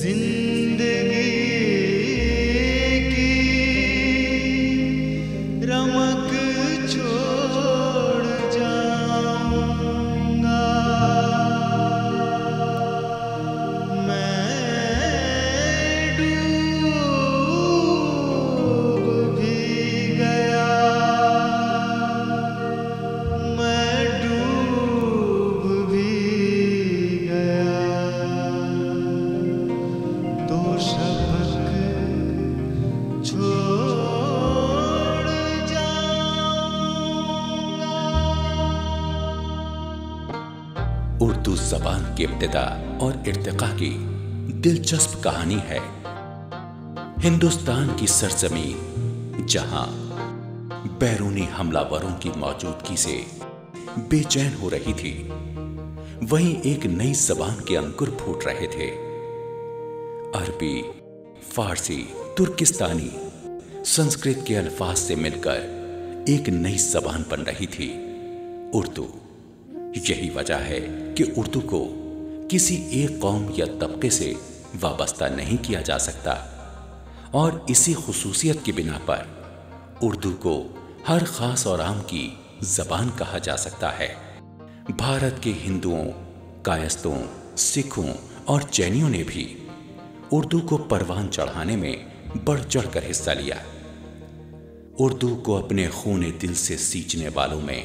जिंदगी की रमक छोड़ जाऊंगा मैं, डूब भी गया मैं, डूब भी गया तो शफक छोड़ जाऊंगा। उर्दू ज़बान की इब्तिदा और इर्तिका की दिलचस्प कहानी है। हिंदुस्तान की सरजमीं जहां बैरूनी हमलावरों की मौजूदगी से बेचैन हो रही थी, वहीं एक नई ज़बान के अंकुर फूट रहे थे। अरबी, फारसी, तुर्किस्तानी, संस्कृत के अल्फाज से मिलकर एक नई ज़बान बन रही थी, उर्दू। यही वजह है कि उर्दू को किसी एक कौम या तबके से वाबस्ता नहीं किया जा सकता, और इसी खुसूसियत की बिना पर उर्दू को हर खास और आम की ज़बान कहा जा सकता है। भारत के हिंदुओं, कायस्तों, सिखों और जैनियों ने भी उर्दू को परवान चढ़ाने में बढ़ चढ़कर हिस्सा लिया। उर्दू को अपने खूने दिल से सींचने वालों में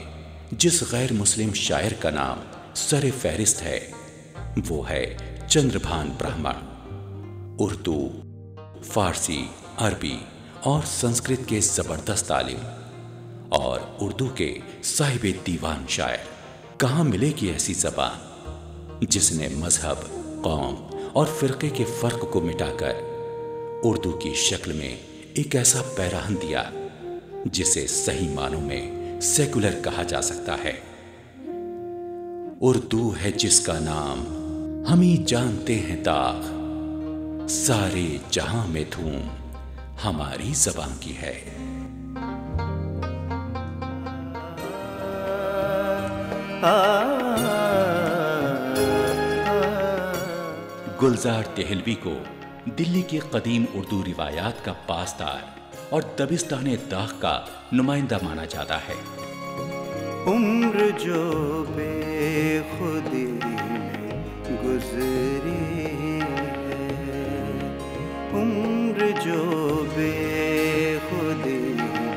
जिस गैर मुस्लिम शायर का नाम सरे फहरिस्त है, वो है चंद्रभान ब्राह्मण। उर्दू, फारसी, अरबी और संस्कृत के जबरदस्त आलिम और उर्दू के साहिबे दीवान शायर। कहाँ मिलेगी ऐसी ज़बान जिसने मजहब, कौम और फ़िरक़े के फ़र्क को मिटाकर उर्दू की शक्ल में एक ऐसा पैराहन दिया जिसे सही मानों में सेकुलर कहा जा सकता है। उर्दू है जिसका नाम हम ही जानते हैं दाग, सारे जहां में धूम हमारी ज़बान की है। गुलजार देहलवी को दिल्ली की कदीम उर्दू रिवायात का पासदार और दबिस्ताने दाग का नुमाइंदा माना जाता है। उम्र जो बेखुदी में गुजरी है, उम्र जो बेखुदी में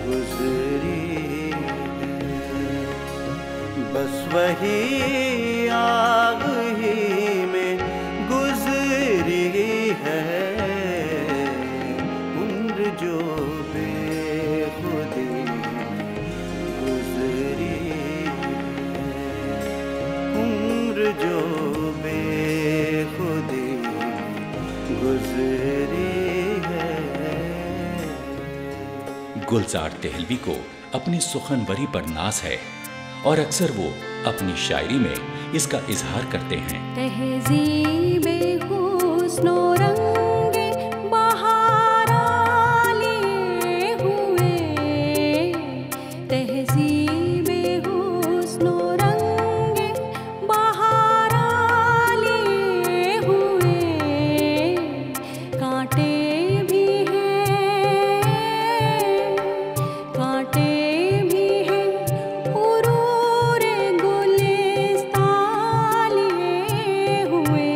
गुजरी है, बस वही आग ही में गुजरी है। उम्र जो बेखुदी गुजरी है, उम्र जो बेखुदी गुजरी है। गुलजार देहलवी को अपनी सुखनवरी पर नाज है और अक्सर वो अपनी शायरी में इसका इजहार करते हैं। तहज़ीबे हुस्नो रंगे बहारा लिए हुए, तहज़ीबे हुस्नो रंगे बहारा लिए हुए, कांटे भी हैं, कांटे भी हैं, उरूरे गुलिस्तान लिए हुए,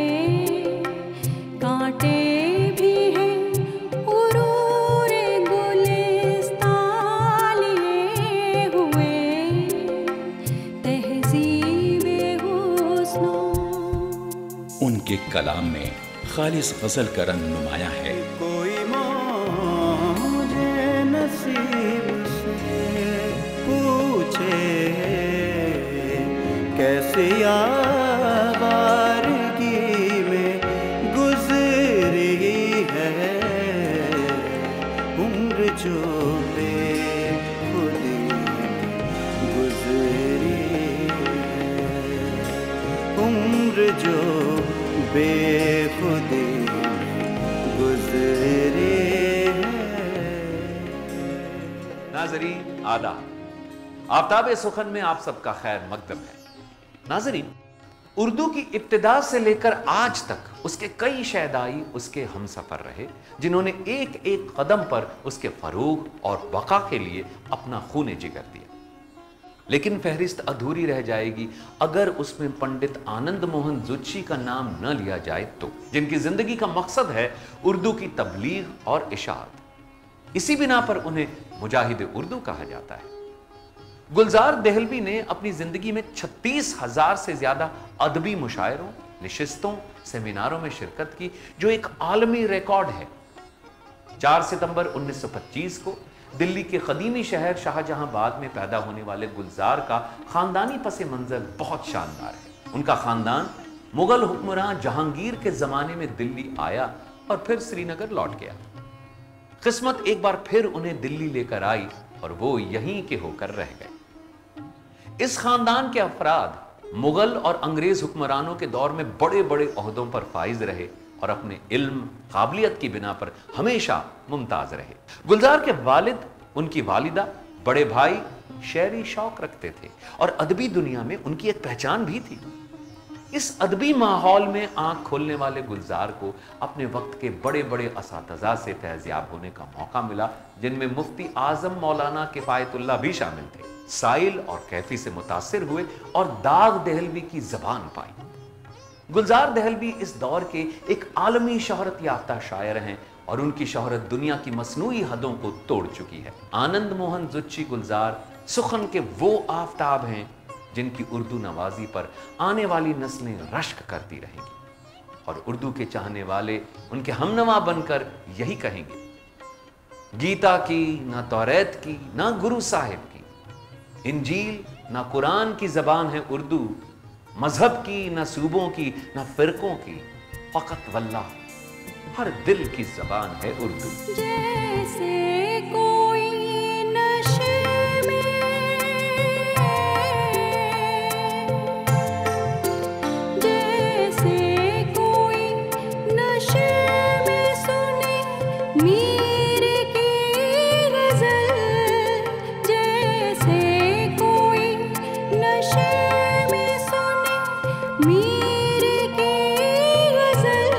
कांटे भी हैं, उरूरे गुलिस्तान लिए हुए, तहज़ीबे हुस्नो। उनके कलाम में खालिस गजल का रंग नुमाया है। कोई मुझे नसीब से पूछे कैसी आवारगी में गुजरी है। उम्र जो बेखुदी गुजरी है, उम्र जो बेखुदी गुजरी है। नाज़रीन आदाब, आफ़ताब सुखन में आप सबका खैर मकदम है। नाज़रीन, उर्दू की इब्तिदा से लेकर आज तक उसके कई शहदाई उसके हमसफर रहे, जिन्होंने एक एक कदम पर उसके फरोग और बका के लिए अपना खून जिगर दिया। लेकिन फहरिस्त अधूरी रह जाएगी अगर उसमें पंडित आनंद मोहन जुत्शी का नाम न लिया जाए तो, जिनकी जिंदगी का मकसद है उर्दू की तबलीग और इशाअत। इसी बिना पर उन्हें मुजाहिद उर्दू कहा जाता है। गुलजार देहलवी ने अपनी जिंदगी में 36,000 से ज्यादा अदबी मुशायरों, नशिस्तों, सेमिनारों में शिरकत की, जो एक आलमी रिकॉर्ड है। 4 सितंबर 1925 को दिल्ली के कदीमी शहर शाहजहांबाद में पैदा होने वाले गुलजार का खानदानी पस मंजर बहुत शानदार है। उनका खानदान मुगल हुक्मरान जहांगीर के जमाने में दिल्ली आया और फिर श्रीनगर लौट गया। किस्मत एक बार फिर उन्हें दिल्ली लेकर आई और वो यहीं के होकर रह गए। इस खानदान के अफराद मुगल और अंग्रेज हुक्मरानों के दौर में बड़े बड़े ओहदों पर फाइज रहे और अपने इल्म, काबिलियत की बिना पर हमेशा मुमताज रहे। गुलजार के वालिद, उनकी वालिदा, बड़े भाई शेरी शौक रखते थे और अदबी दुनिया में उनकी एक पहचान भी थी। इस अदबी माहौल में आंख खोलने वाले गुलजार को अपने वक्त के बड़े बड़े असातिज़ा से फैज़याब होने का मौका मिला, जिनमें मुफ्ती आजम मौलाना किफायतुल्लाह भी शामिल थे। साइल और कैफी से मुतासिर हुए और दाग देहलवी की जबान पाई। गुलजार देहलवी इस दौर के एक आलमी शोहरत याफ्ता शायर हैं और उनकी शोहरत दुनिया की मसनूई हदों को तोड़ चुकी है। आनंद मोहन जुत्शी गुलजार सुखन के वो आफताब हैं जिनकी उर्दू नवाजी पर आने वाली नस्लें रश्क करती रहेंगी और उर्दू के चाहने वाले उनके हमनवा बनकर यही कहेंगे, गीता की ना तौरेत की ना गुरु साहिब की, इंजील ना कुरान की जबान है उर्दू, मजहब की ना सूबों की ना फिरकों की, फकत वल्लाह हर दिल की जबान है उर्दू। जैसे कोई नशे में, जैसे कोई नशे में सुने मीर की गजल, जैसे कोई नशे में सुने मीर की गजल,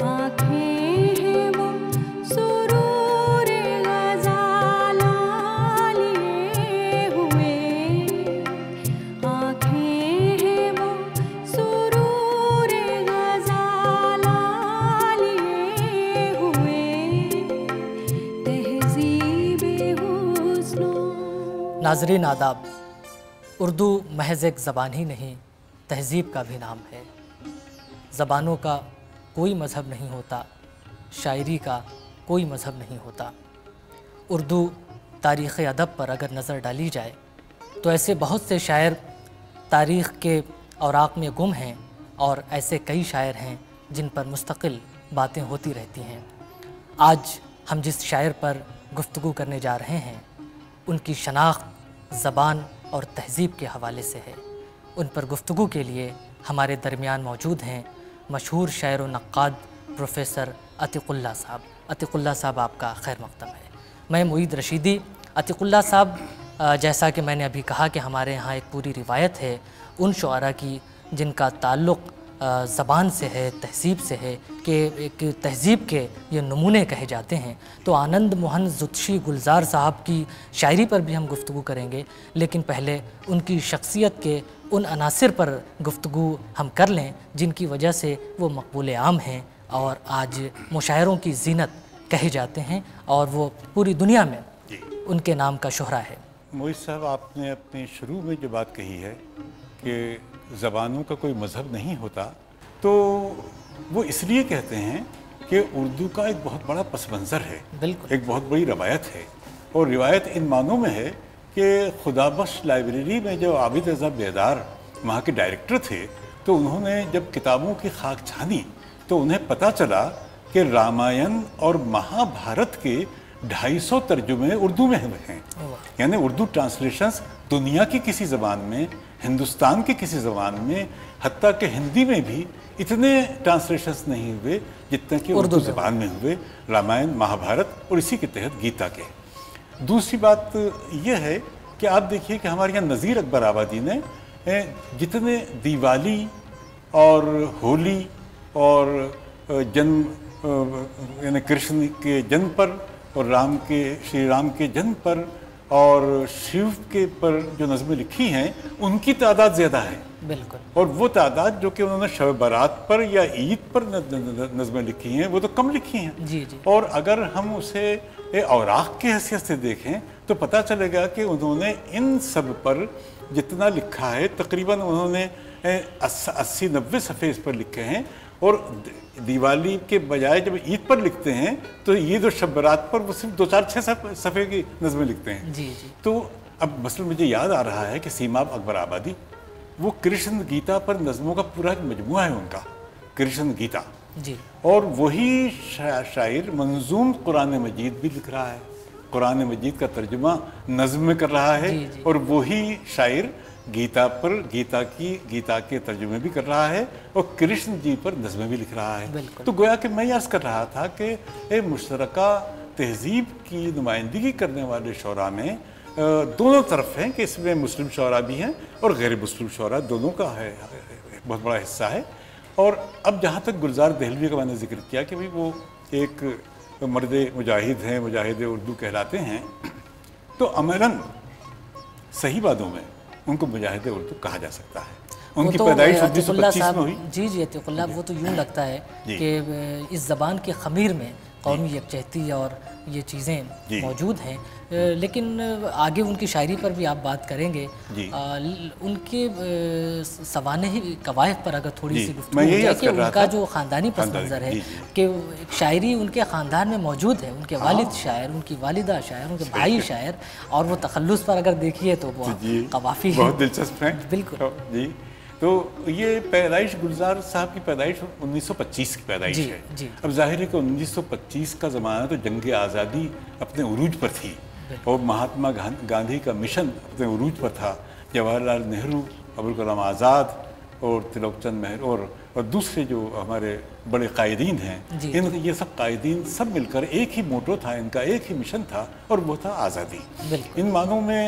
आँखें हैं वो सुरूर गज़ाला लिए हुए, आँखें हैं वो सुरूर गज़ाला लिए हुए, तहज़ीब हुस्नो। नाज़रीन आदाब, उर्दू महज एक ज़बान ही नहीं, तहज़ीब का भी नाम है। ज़बानों का कोई मज़हब नहीं होता, शायरी का कोई मज़हब नहीं होता। उर्दू तारीख़ अदब पर अगर नज़र डाली जाए तो ऐसे बहुत से शायर तारीख़ के औराक़ में गुम हैं और ऐसे कई शायर हैं जिन पर मुस्तक़िल बातें होती रहती हैं। आज हम जिस शायर पर गुफ्तगू करने जा रहे हैं उनकी शनाख्त ज़बान और तहज़ीब के हवाले से है। उन पर गुफ्तगू के लिए हमारे दरमियान मौजूद हैं मशहूर शायर व नक्काद प्रोफेसर अतिकुल्लाह साहब। अतिकुल्लाह साहब, आपका खैर मक़दम है। मैं मुईद रशीदी। अतिकुल्लाह साहब, जैसा कि मैंने अभी कहा कि हमारे यहाँ एक पूरी रिवायत है उन शुआरा की जिनका ताल्लुक़ ज़बान से है, तहज़ीब से है, कि एक तहज़ीब के ये नमूने कहे जाते हैं। तो आनंद मोहन जुत्शी गुलजार साहब की शायरी पर भी हम गुफ्तगू करेंगे, लेकिन पहले उनकी शख्सियत के उन अनासिर पर गुफ्तगू हम कर लें जिनकी वजह से वो मकबूल आम हैं और आज मुशायरों की ज़ीनत कहे जाते हैं और वो पूरी दुनिया में उनके नाम का शोहरा है। मोहित साहब, आपने अपने शुरू में जो बात कही है कि ज़बानों का कोई मज़हब नहीं होता, तो वो इसलिए कहते हैं कि उर्दू का एक बहुत बड़ा पस मंज़र है, बिल्कुल एक बहुत बड़ी रवायत है। और रिवायत इन मानों में है कि खुदाबख्श लाइब्रेरी में जो आबिद रज़ा बेदार वहाँ के डायरेक्टर थे, तो उन्होंने जब किताबों की खाक छानी तो उन्हें पता चला कि रामायण और महाभारत के 250 तर्जुमे उर्दू में हुए हैं। यानी उर्दू ट्रांसलेशंस दुनिया की किसी ज़बान में, हिंदुस्तान की किसी ज़बान में, हत्ता कि हिंदी में भी इतने ट्रांसलेशंस नहीं हुए जितने कि उर्दू ज़बान में हुए, रामायण, महाभारत और इसी के तहत गीता के। दूसरी बात यह है कि आप देखिए कि हमारे यहाँ नज़ीर अकबर आबादी ने जितने दिवाली और होली और जन्म यानी कृष्ण के जन्म पर और श्री राम के जन्म पर और शिव के पर जो नज़में लिखी हैं उनकी तादाद ज़्यादा है। बिल्कुल। और वो तादाद जो कि उन्होंने शब बारात पर या ईद पर नज़में लिखी हैं वो तो कम लिखी हैं। जी जी। और अगर हम उसे औराक की हैसियत से देखें तो पता चलेगा कि उन्होंने इन सब पर जितना लिखा है तकरीबन उन्होंने 80-90 सफ़े इस पर लिखे हैं। और दिवाली के बजाय जब ईद पर लिखते हैं तो ईद और शब बारात पर वो सिर्फ 2-4-6 सफ़े की नज़में लिखते हैं। जी जी। तो अब मसलन मुझे याद आ रहा है कि सीमाब अकबर आबादी वो कृष्ण गीता पर नज़मों का पूरा एक मजमुआ है उनका, कृष्ण गीता जी। और वही शायर मंजूम कुरान मजीद भी लिख रहा है, कुरान मजीद का तर्जुमा नज़्म में कर रहा है। जी, जी। और वही शायर गीता पर गीता के तर्जुमे भी कर रहा है और कृष्ण जी पर नज़्में भी लिख रहा है। तो गोया कि मैं अर्ज़ कर रहा था कि मुश्तरका तहज़ीब की नुमाइंदगी करने वाले शोरा में दोनों तरफ हैं कि इसमें मुस्लिम शोरा भी हैं और गैर मुस्लिम शोरा दोनों का है, बहुत बड़ा हिस्सा है। और अब जहाँ तक गुलजार दहलवी का मैंने जिक्र किया कि भाई वो एक मर्द मुजाहिद हैं, मुजाहिद उर्दू कहलाते हैं, तो अमलन सही बातों में उनको मुजाहिद उर्दू कहा जा सकता है। उनकी पैदाइश 1925 में हुई। जी जी अतीकुल्लाह, वो तो यूँ लगता है कि इस ज़बान के ख़मीर में कौमी यकजहती और ये चीज़ें मौजूद हैं। लेकिन आगे उनकी शायरी पर भी आप बात करेंगे। उनके सवानही कवायद पर अगर थोड़ी सी गुफ्तगू हो जाए कि उनका जो ख़ानदानी पस मंज़र है कि शायरी उनके ख़ानदान में मौजूद है, उनके वालिद शायर, उनकी वालिदा शायर, उनके भाई शायर, और वो तखल्लुस पर अगर देखिए तो वो कवाफ़ी बहुत दिलचस्प है। बिल्कुल जी। तो ये पैदाइश गुलजार साहब की पैदाइश 1925 की पैदाइश है। जी। अब जाहिर है कि 1925 का ज़माना तो जंग आज़ादी अपने उरूज पर थी और महात्मा गांधी का मिशन अपने उरूज पर था। जवाहरलाल नेहरू, अबुल कलाम आज़ाद और तिलकचंद मेहर और दूसरे जो हमारे बड़े कायदीन हैं, ये सब कायदीन सब मिलकर एक ही मोटो था इनका, एक ही मिशन था और वो था आज़ादी। इन मानों में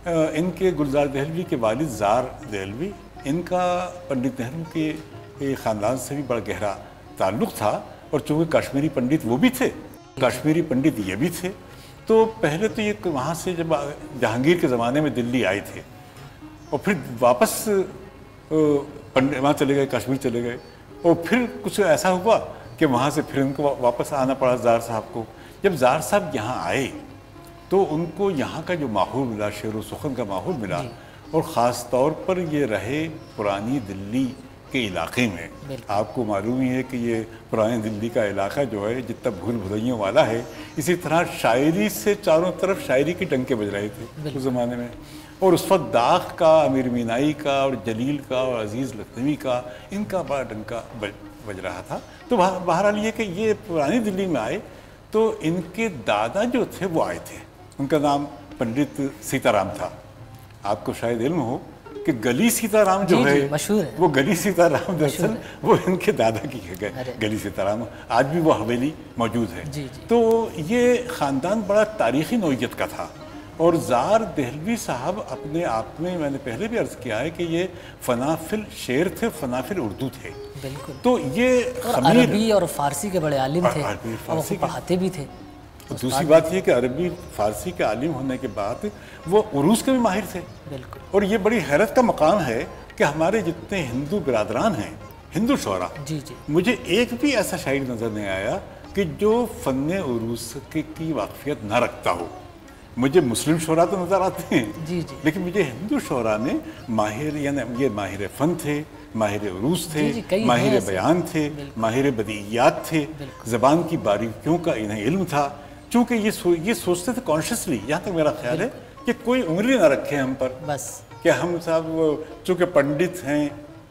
इनके गुलजार दहलवी के वालिद ज़ार दहलवी, इनका पंडित नेहरू के ख़ानदान से भी बड़ा गहरा ताल्लुक़ था। और चूँकि कश्मीरी पंडित वो भी थे, कश्मीरी पंडित ये भी थे, तो पहले तो ये वहाँ से जब जहांगीर के ज़माने में दिल्ली आए थे और फिर वापस पंडित वहाँ चले गए, कश्मीर चले गए, और फिर कुछ ऐसा हुआ कि वहाँ से फिर उनको वापस आना पड़ा ज़ार साहब को। जब ज़ार साहब यहाँ आए तो उनको यहाँ का जो माहौल मिला, शेर व सुखन का माहौल मिला, और ख़ास तौर पर ये रहे पुरानी दिल्ली के इलाके में। आपको मालूम ही है कि ये पुरानी दिल्ली का इलाका जो है जितना भूल भुलैयों वाला है, इसी तरह शायरी से चारों तरफ शायरी के डंके बज रहे थे उस ज़माने में। और उस वक्त दाग का, अमीर मीनाई का और जलील का और अजीज़ लखनवी का, इनका बड़ा डंका बज रहा था। तो बहरहाल ये कि ये पुरानी दिल्ली में आए तो इनके दादा जो थे वो आए थे, उनका नाम पंडित सीताराम था। आपको शायद इल्म हो कि गली सीताराम जो है मशहूर है, वो गली सीताराम दरअसल वो इनके दादा की है गली सीताराम, आज भी वो हवेली मौजूद है। तो ये ख़ानदान बड़ा तारीख़ी नौइयत का था। और ज़ार दहलवी साहब अपने आप में, मैंने पहले भी अर्ज़ किया है कि ये फनाफिल शेर थे, फनाफिल उर्दू थे। बिल्कुल। तो ये अरबी और फ़ारसी के बड़े आलिम थे और वो पढ़ाते भी थे। दूसरी बात ये कि अरबी फ़ारसी के आलिम होने के बाद वो उरूज़ के भी माहिर थे। बिल्कुल। और ये बड़ी हैरत का मकाम है कि हमारे जितने हिंदू बिरादरान हैं, हिंदू शोरा, मुझे एक भी ऐसा शायर नज़र नहीं आया कि जो फ़न उरूज़ की वाक़फ़ियत ना रखता हो। मुझे मुस्लिम शोरा तो नज़र आते हैं, लेकिन मुझे हिंदू शोरा में माहिर, यानी ये माहिर फ़न थे, माहिर उरूज़ थे, माहिर बयान थे, माहिर बदीयात थे, ज़बान की बारीकियों का इन्हें इल्म था। चूँकि ये सोचते थे कॉन्शियसली, यहाँ तक मेरा ख्याल है कि कोई उंगली ना रखे हम पर, बस कि हम साहब चूँकि पंडित हैं,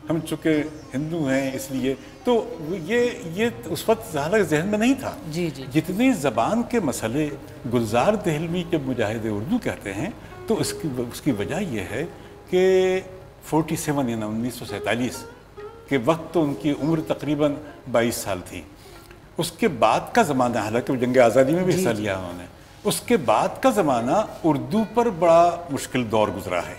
हम चूँकि हिंदू हैं, इसलिए तो ये उस वक्त ज़्यादा जहन में नहीं था। जितनी ज़बान के मसले गुलजार दहलवी के मुजाहिद उर्दू कहते हैं, तो उसकी वजह यह है कि 47 यानी 1947 के वक्त तो उनकी उम्र तकरीबन 22 साल थी। उसके बाद का ज़माना, हालांकि जंग आज़ादी में भी हिस्सा लिया उन्होंने, उसके बाद का ज़माना उर्दू पर बड़ा मुश्किल दौर गुजरा है।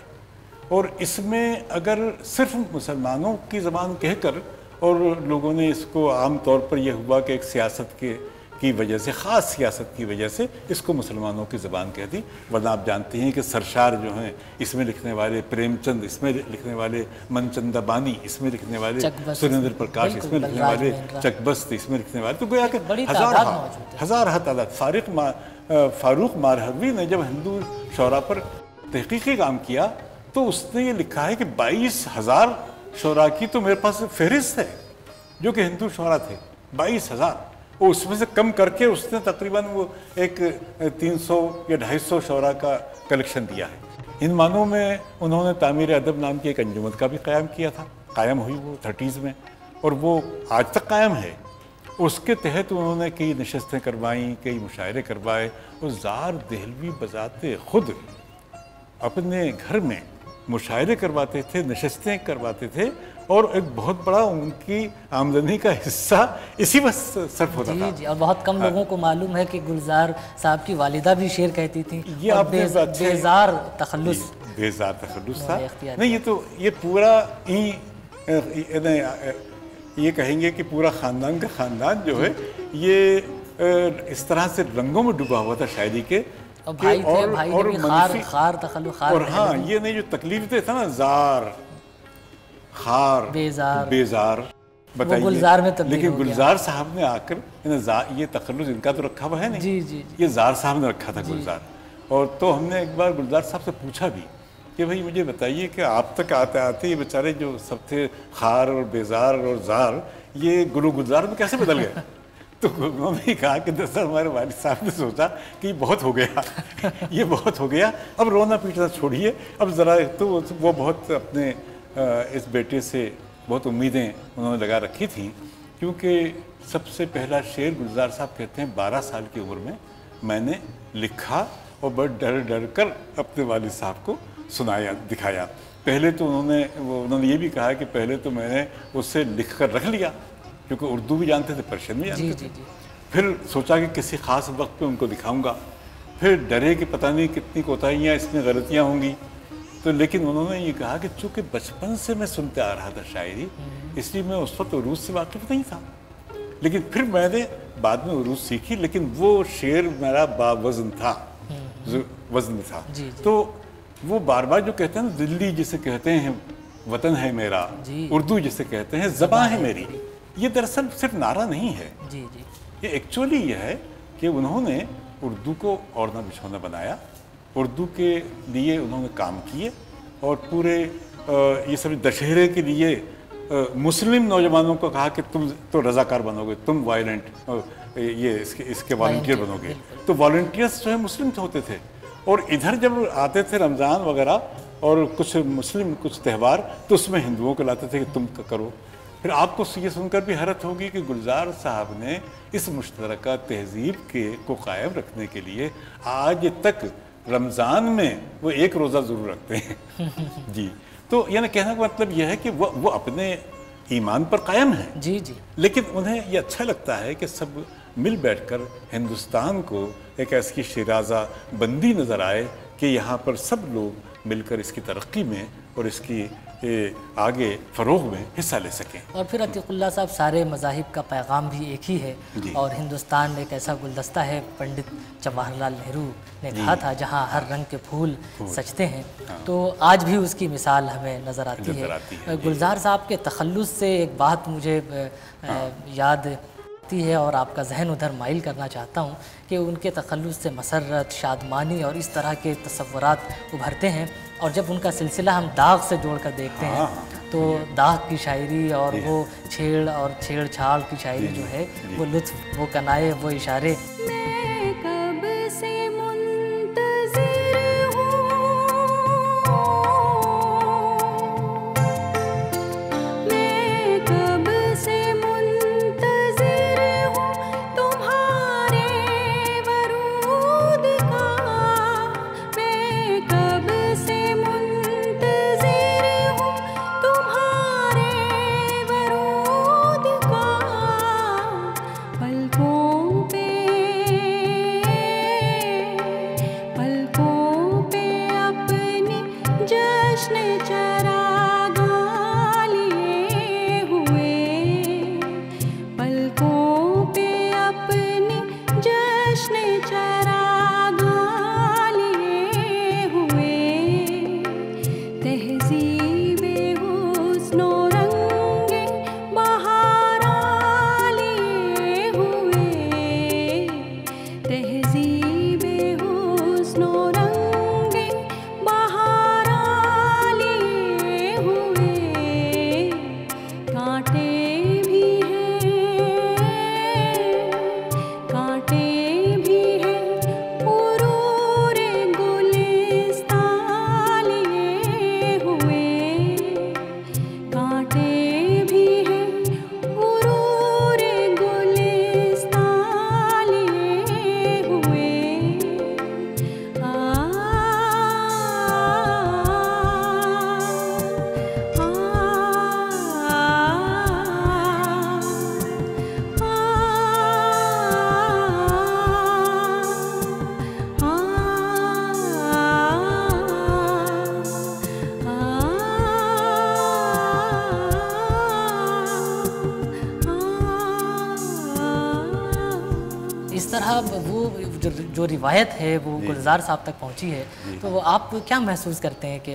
और इसमें अगर सिर्फ मुसलमानों की ज़बान कहकर और लोगों ने इसको आम तौर पर यह हुआ कि एक सियासत की वजह से, ख़ास सियासत की वजह से इसको मुसलमानों की ज़बान कह दी। वरना आप जानते हैं कि सरशार जो हैं इसमें लिखने वाले, प्रेमचंद इसमें लिखने वाले, मनचंदा बानी इसमें लिखने वाले, सुरेंद्र प्रकाश इसमें लिखने वाले, चकबस्त इसमें लिखने वाले, तो गोया कि हज़ार तादाद। फारूक मारहवी ने जब हिंदू शोरा पर तहकीकी काम किया तो उसने ये लिखा है कि 22,000 शोरा की तो मेरे पास फहरिस्त है जो कि हिंदू शोरा थे, 22,000। और उसमें से कम करके उसने तकरीबन वो एक 300 या 250 शोरा का कलेक्शन दिया है। इन मानों में उन्होंने तामीर अदब नाम की एक अंजुमन का भी क़याम किया था, कायम हुई वो 30s में, और वो आज तक कायम है। उसके तहत उन्होंने कई नशस्तें करवाईं, कई मुशायरे करवाए, और ज़ार देहलवी बजाते खुद अपने घर में मुशायरे करवाते थे, नशस्तें करवाते थे, और एक बहुत बड़ा उनकी आमदनी का हिस्सा इसी बस सर्फ होता था। जी, और बहुत कम लोगों को मालूम है कि गुलजार साहब की वालिदा भी शेर कहती थी। ये आपने बेजार तखल्लुस, बेजार तखल्लुस था। नहीं, ये पूरा ये कहेंगे कि पूरा ख़ानदान का ख़ानदान जो है ये इस तरह से रंगों में डूबा हुआ था शायरी के। और भाई भी खार तखल्लुस, और हाँ, ये नहीं जो तकलीफ था ना, जार, खार, बेजार बताइए, गुलजार में तब्दील लेकिन गुलजार साहब ने आकर ये तखल्लुस इनका तो रखा हुआ है नहीं, जी। ये जार साहब ने रखा था गुलजार। और तो हमने एक बार गुलजार साहब से पूछा भी कि भाई मुझे बताइए कि आप तक आते आते ये बेचारे जो सब थे खार और बेजार और जार, ये गुलजार में कैसे बदल गए? तो उन्होंने कहा कि दरअसल हमारे वालिद साहब ने सोचा कि बहुत हो गया ये बहुत हो गया, अब रोना पीटना छोड़िए, अब ज़रा। तो वो बहुत अपने इस बेटे से बहुत उम्मीदें उन्होंने लगा रखी थी, क्योंकि सबसे पहला शेर गुलजार साहब कहते हैं 12 साल की उम्र में मैंने लिखा और बड़े डर डर कर अपने वालिद साहब को सुनाया, दिखाया। पहले तो उन्होंने ये भी कहा कि पहले तो मैंने उससे लिख कर रख लिया, क्योंकि उर्दू भी जानते थे, पर्शियन भी जानते थे। फिर सोचा कि किसी ख़ास वक्त पे उनको दिखाऊंगा, फिर डरे कि पता नहीं कितनी कोताहियाँ इसमें गलतियाँ होंगी। तो लेकिन उन्होंने ये कहा कि चूँकि बचपन से मैं सुनते आ रहा था शायरी, इसलिए मैं उस वक्त उर्दू से वाकिफ़ नहीं था। लेकिन फिर मैंने बाद में उर्दू सीखी, लेकिन वो शेर मेरा बावज़न था, वज़न में था। तो वो बार बार जो कहते हैं ना, दिल्ली जिसे कहते हैं वतन है मेरा, उर्दू जिसे कहते हैं ज़बान है मेरी, ये दरअसल सिर्फ नारा नहीं है। ये एक्चुअली ये है कि उन्होंने उर्दू को ओढ़ना बिछौना बनाया, उर्दू के लिए उन्होंने काम किए, और पूरे ये सब दशहरे के लिए मुस्लिम नौजवानों को कहा कि तुम तो रज़ाकार बनोगे, तुम वायलेंट ये इसके वॉलंटियर बनोगे। तो वॉलंटियर्स जो है मुस्लिम होते थे, और इधर जब आते थे रमज़ान वगैरह और कुछ मुस्लिम कुछ त्यौहार, तो उसमें हिंदुओं को लाते थे कि तुम करो। फिर आपको ये सुनकर भी हैरत होगी कि गुलजार साहब ने इस मुश्तरका तहजीब को कायम रखने के लिए आज तक रमज़ान में वो एक रोज़ा ज़रूर रखते हैं। जी, तो यानी कहने का मतलब यह है कि वो अपने ईमान पर कायम है। जी। लेकिन उन्हें ये अच्छा लगता है कि सब मिल बैठकर हिंदुस्तान को एक ऐसी शिराजा बंदी नज़र आए कि यहाँ पर सब लोग मिलकर इसकी तरक्की में और इसकी आगे फ़रोग़ में हिस्सा ले सकें। और फिर अतीक़ुल्लाह साहब, सारे मज़ाहिब का पैगाम भी एक ही है, और हिंदुस्तान एक ऐसा गुलदस्ता है, पंडित जवाहरलाल नेहरू ने कहा था, जहाँ हर रंग के फूल सजते हैं। तो आज भी उसकी मिसाल हमें नज़र आती है। गुलजार साहब के तखल्लुस से एक बात मुझे याद है, और आपका जहन उधर माइल करना चाहता हूँ कि उनके तखल्लुस से मसरत, शादमानी और इस तरह के तसव्वुरात उभरते हैं। और जब उनका सिलसिला हम दाग से जोड़कर देखते हैं, तो दाग की शायरी और वो छेड़ और छेड़छाड़ की शायरी जो है, वो लुत्फ़, वो कनाए, वो इशारे। पलकों पे चरागा लिए हुए, पलकों पे अपने जश्न चरागा लिए हुए, तहज़ीबे हुस्न और रंगे बहारा लिए हुए, तहज़ीबे हुस्न और रंगे बहारा लिए हुए, कांटे भी हैं उरूरे गुलिस्तां लिए हुए, कांटे भी हैं उरूरे गुलिस्तां लिए हुए। इस तरह वो जो रिवायत है वो गुलजार साहब तक पहुंची है, तो वो आप क्या महसूस करते हैं कि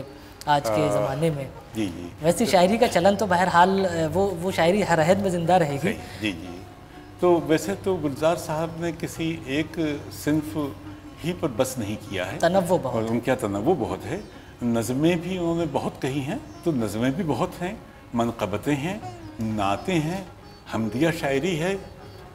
आज के ज़माने में जी जी वैसे शायरी का चलन तो बहरहाल वो शायरी हर अहद में ज़िंदा रहेगी। जी जी। तो वैसे तो गुलजार साहब ने किसी एक सिंफ ही पर बस नहीं किया है, तनव्वु बहुत और उनका तनव्वु बहुत है। नज़में भी उन्होंने बहुत कही हैं, तो नज़में भी बहुत हैं, मनक़बतें हैं, नाते हैं, हमदिया शायरी है।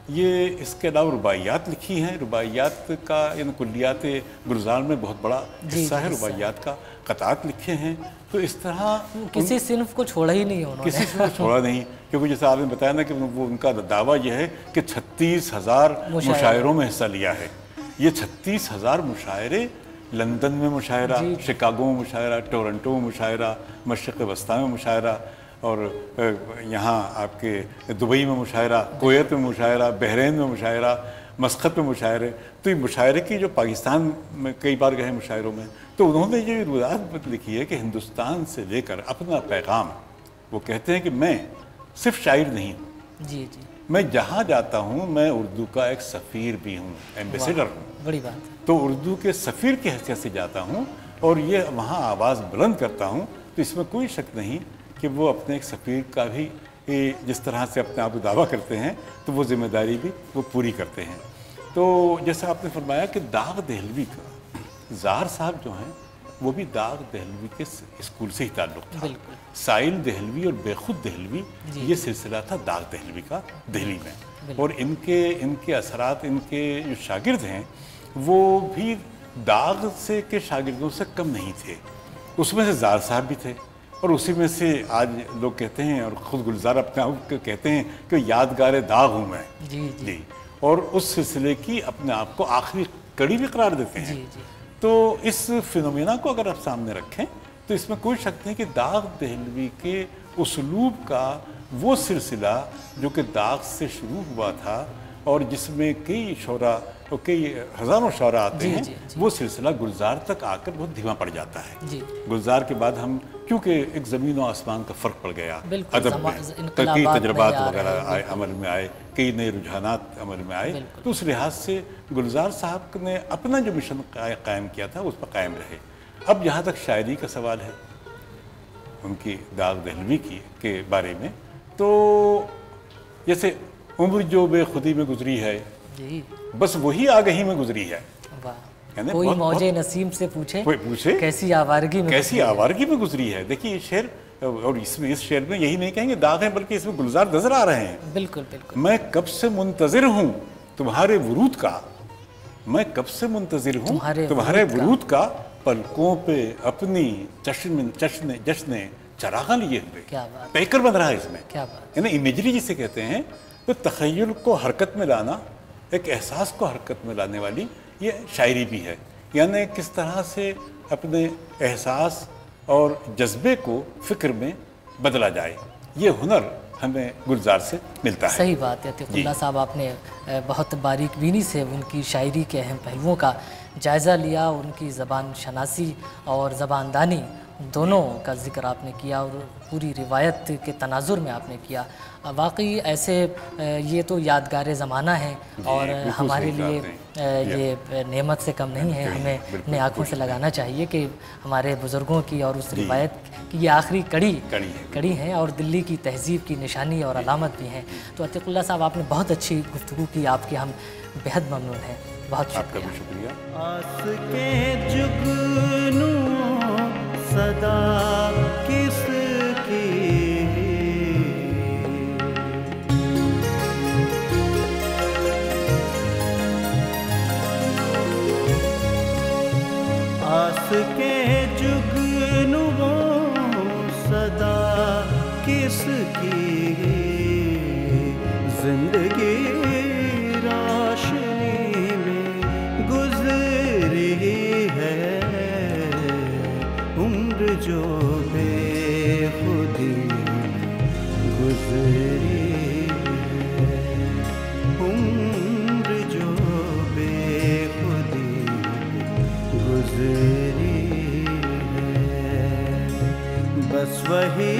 ये इसके अलावा रुबाइयात लिखी हैं। रुबाइयात का यानी कुल्लियात गुलजार में बहुत बड़ा हिस्सा है रुबाइयात का। क़तात लिखे हैं। तो इस तरह किसी सिन्फ को छोड़ा ही नहीं उन्होंने, किसी से छोड़ा नहीं, क्योंकि जैसे आपने बताया ना कि वो उनका दावा यह है कि 36,000 मुशायरों में हिस्सा लिया है। ये 36,000 मुशायरे, लंदन में मुशायरा, शिकागो में मुशायरा, टोरंटो में मुशायरा, मशरिक़ वस्ता में मुशायरा, और यहाँ आपके दुबई में मुशायरा, कुवैत में मुशायरा, बहरीन में मुशायरा, मस्कत में मुशायरे। तो ये मुशायरे की जो पाकिस्तान में कई बार गए मुशायरों में, तो उन्होंने ये रुदात लिखी है कि हिंदुस्तान से लेकर अपना पैगाम, वो कहते हैं कि मैं सिर्फ शायर नहीं हूँ, जी जी, मैं जहाँ जाता हूँ मैं उर्दू का एक सफ़ीर भी हूँ, एम्बेसडर हूँ। बड़ी बात है। तो उर्दू के सफ़ीर की हैसियत से जाता हूँ और ये वहाँ आवाज़ बुलंद करता हूँ। तो इसमें कोई शक नहीं कि वो अपने एक सफ़ीर का भी जिस तरह से अपने आप को दावा करते हैं, तो वो जिम्मेदारी भी वो पूरी करते हैं। तो जैसा आपने फरमाया कि दाग दहलवी का, ज़ाहर साहब जो हैं वो भी दाग दहलवी के स्कूल से ही ताल्लुक़ था। बिल्कुल। साइल दहलवी और बेखुद दहलवी, ये सिलसिला था दाग दहलवी का दिल्ली में। और इनके असरात, इनके जो शागिर्द हैं वो भी दाग से के शागिर्दों से कम नहीं थे। उसमें से ज़ाहर साहब भी थे, और उसी में से आज लोग कहते हैं, और ख़ुद गुलजार अपने आप को कहते हैं कि यादगार दाग हूँ मैं। जी जी। और उस सिलसिले की अपने आप को आखिरी कड़ी भी करार देते हैं। जी जी। तो इस फिनोमेना को अगर आप सामने रखें तो इसमें कोई शक नहीं कि दाग दहलवी के उस्लूब का वो सिलसिला जो कि दाग से शुरू हुआ था और जिसमें कई शौरा और कई हज़ारों शौरा आते हैं, वो सिलसिला गुलजार तक आकर बहुत धीमा पड़ जाता है। जी। गुलजार के बाद हम, क्योंकि एक ज़मीन और आसमान का फ़र्क पड़ गया अदब में, कई इनकलाबात तजर्बात नए आ वगैरह रहे हैं, आए, अमल में आए, कई नए रुझानात अमल में आए। तो उस लिहाज से गुलजार साहब ने अपना जो मिशन कायम किया था उस पर कायम रहे। अब जहाँ तक शायरी का सवाल है उनकी दाग दहलवी के बारे में, तो जैसे उम्र जो बेखुदी में गुजरी है, जी, बस वही आगही में गुजरी है। वाह। कोई मौजे नसीम से पूछे कैसी आवारगी में, कैसी आवारगी में गुजरी है। देखिए ये शेर, और इसमें इस शेर में यही नहीं कहेंगे दाग है, बल्कि इसमें गुलजार नजर आ रहे हैं। बिल्कुल बिल्कुल। मैं कब से मुंतजिर हूँ तुम्हारे वरूद का, मैं कब से मुंतजिर हूँ तुम्हारे वरूद का, पलकों पे अपनी जश्न चरागा लिए हुए। क्या बात, पैकर बन रहा है इसमें। क्या बात, यानी इमेजरी जिसे कहते हैं, तो तख़य्युल को हरकत में लाना, एक एहसास को हरकत में लाने वाली ये शायरी भी है। यानी किस तरह से अपने एहसास और जज्बे को फ़िक्र में बदला जाए, ये हुनर हमें गुलजार से मिलता है। सही बात है अतीकुल्लाह साहब, आपने बहुत बारीक बीनी से उनकी शायरी के अहम पहलुओं का जायज़ा लिया, उनकी ज़बान शनासी और ज़बानदानी दोनों का जिक्र आपने किया और पूरी रिवायत के तनाजुर में आपने किया। वाकई ऐसे ये तो यादगार ज़माना है और बिल्कुल हमारे सही कहा लिए आपने। ये नेमत से कम नहीं है। हमें बिल्कुल, अपने आँखों से लगाना चाहिए कि हमारे बुज़ुर्गों की और उस रिवायत की ये आखिरी कड़ी है और दिल्ली की तहज़ीब की निशानी और अलामत भी हैं। तो अतीकुल्लाह साहब, आपने बहुत अच्छी गुफ्तगू की, आपके हम बेहद ममनून हैं। बहुत आपका शुक्रिया। भी शुक्रिया। आस के जुगनू सदा किसकी, आस के जुगनू सदा किसकी, जिंदगी रोशनी में गुजरी है, उम्र जो बेखुदी गुजरी है, उम्र जो बेखुदी गुजरी है, बस वही